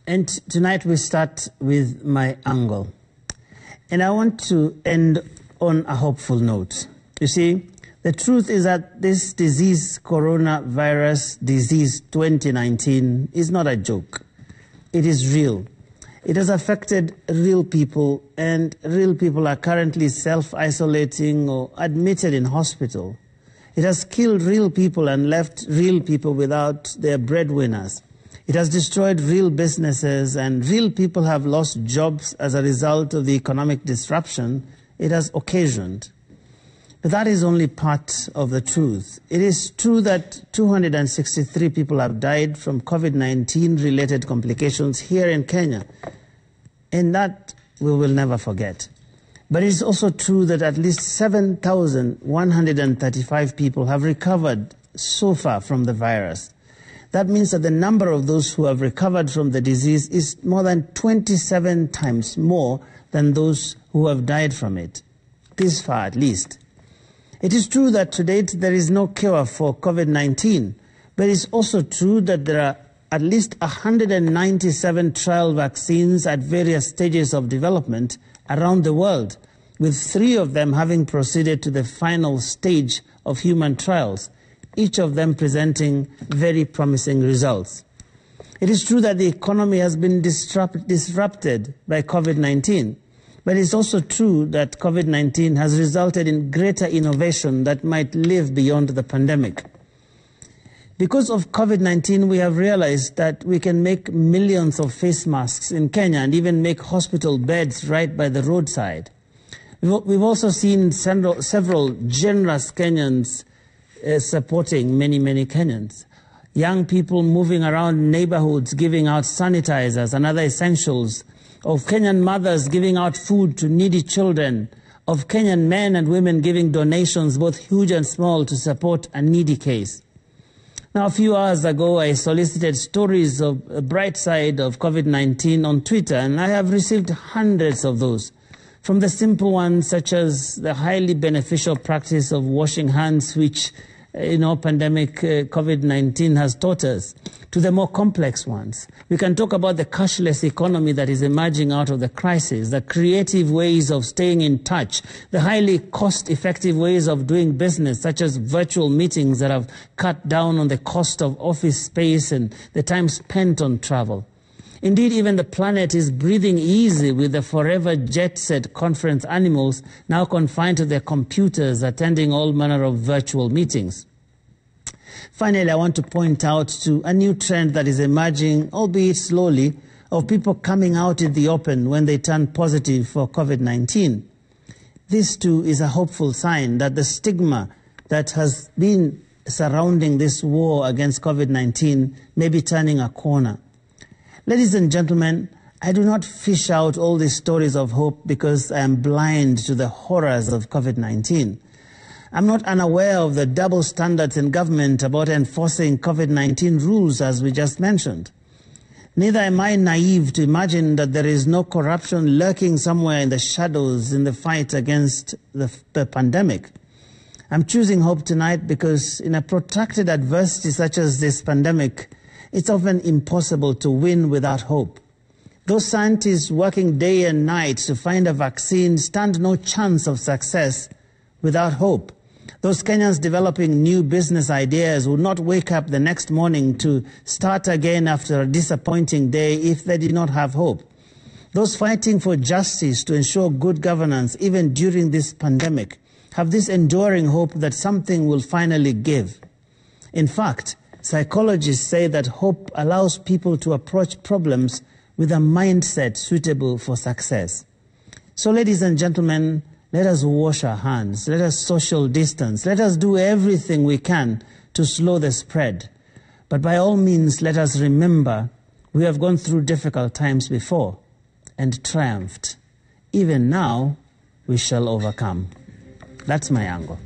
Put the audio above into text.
And tonight we start with my angle. And I want to end on a hopeful note. You see, the truth is that this disease, coronavirus disease 2019, is not a joke. It is real. It has affected real people, and real people are currently self-isolating or admitted in hospital. It has killed real people and left real people without their breadwinners. It has destroyed real businesses, and real people have lost jobs as a result of the economic disruption it has occasioned. But that is only part of the truth. It is true that 263 people have died from COVID-19 related complications here in Kenya, and that we will never forget. But it is also true that at least 7,135 people have recovered so far from the virus. That means that the number of those who have recovered from the disease is more than 27 times more than those who have died from it, this far at least. It is true that to date there is no cure for COVID-19, but it is also true that there are at least 197 trial vaccines at various stages of development around the world, with 3 of them having proceeded to the final stage of human trials, each of them presenting very promising results. It is true that the economy has been disrupted by COVID-19, but it is also true that COVID-19 has resulted in greater innovation that might live beyond the pandemic. Because of COVID-19, we have realized that we can make millions of face masks in Kenya and even make hospital beds right by the roadside. We've also seen several generous Kenyans supporting many Kenyans. Young people moving around neighborhoods giving out sanitizers and other essentials, of Kenyan mothers giving out food to needy children, of Kenyan men and women giving donations, both huge and small, to support a needy case. Now, a few hours ago, I solicited stories of a bright side of COVID-19 on Twitter, and I have received hundreds of those. From the simple ones, such as the highly beneficial practice of washing hands, which, pandemic COVID-19 has taught us, to the more complex ones. We can talk about the cashless economy that is emerging out of the crisis, the creative ways of staying in touch, the highly cost-effective ways of doing business, such as virtual meetings that have cut down on the cost of office space and the time spent on travel. Indeed, even the planet is breathing easy with the forever jet-set conference animals now confined to their computers, attending all manner of virtual meetings. Finally, I want to point out to a new trend that is emerging, albeit slowly, of people coming out in the open when they turn positive for COVID-19. This, too, is a hopeful sign that the stigma that has been surrounding this war against COVID-19 may be turning a corner. Ladies and gentlemen, I do not fish out all these stories of hope because I am blind to the horrors of COVID-19. I'm not unaware of the double standards in government about enforcing COVID-19 rules, as we just mentioned. Neither am I naive to imagine that there is no corruption lurking somewhere in the shadows in the fight against the pandemic. I'm choosing hope tonight because in a protracted adversity such as this pandemic, it's often impossible to win without hope. Those scientists working day and night to find a vaccine stand no chance of success without hope. Those Kenyans developing new business ideas would not wake up the next morning to start again after a disappointing day if they did not have hope. Those fighting for justice to ensure good governance even during this pandemic have this enduring hope that something will finally give. In fact, psychologists say that hope allows people to approach problems with a mindset suitable for success. So, ladies and gentlemen, let us wash our hands, let us social distance, let us do everything we can to slow the spread. But by all means, let us remember we have gone through difficult times before and triumphed. Even now, we shall overcome. That's my angle.